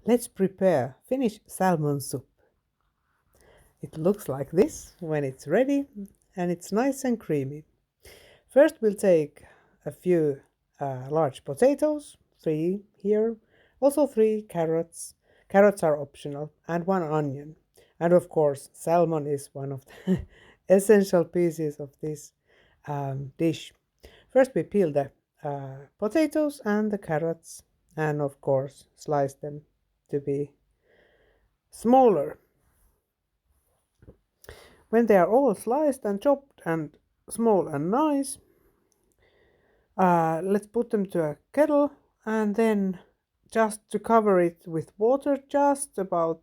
Let's prepare Finnish salmon soup. It looks like this when it's ready and it's nice and creamy. First we'll take a few large potatoes, 3 here, also 3 carrots. Carrots are optional, and 1 onion. And of course, salmon is one of the essential pieces of this dish. First we peel the potatoes and the carrots, and of course slice them to be smaller. When they are all sliced and chopped and small and nice, let's put them to a kettle, and then just to cover it with water, just about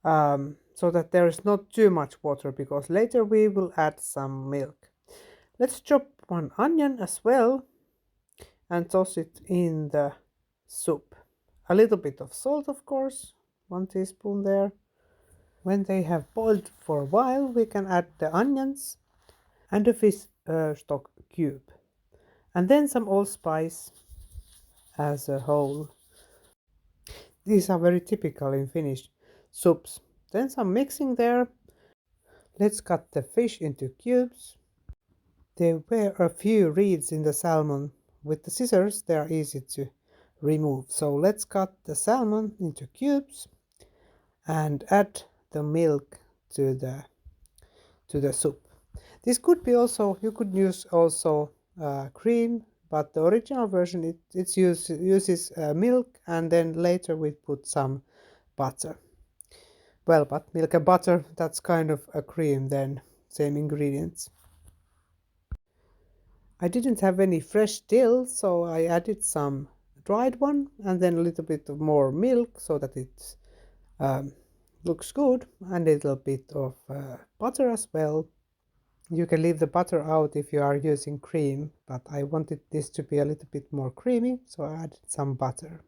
so that there is not too much water, because later we will add some milk. Let's chop 1 onion as well and toss it in the soup. A little bit of salt, of course, 1 teaspoon there. When they have boiled for a while, we can add the onions and the fish stock cube, and then some allspice as a whole. These are very typical in Finnish soups. Then some mixing there. Let's cut the fish into cubes. There were a few reeds in the salmon. With the scissors they are easy to remove. So let's cut the salmon into cubes and add the milk to the soup. This could be also, you could use also cream, but the original version it uses milk, and then later we put some butter. Well, but milk and butter, that's kind of a cream then, same ingredients. I didn't have any fresh dill, so I added some dried one and then a little bit of more milk so that it looks good, and a little bit of butter as well. You can leave the butter out if you are using cream, but I wanted this to be a little bit more creamy, so I added some butter.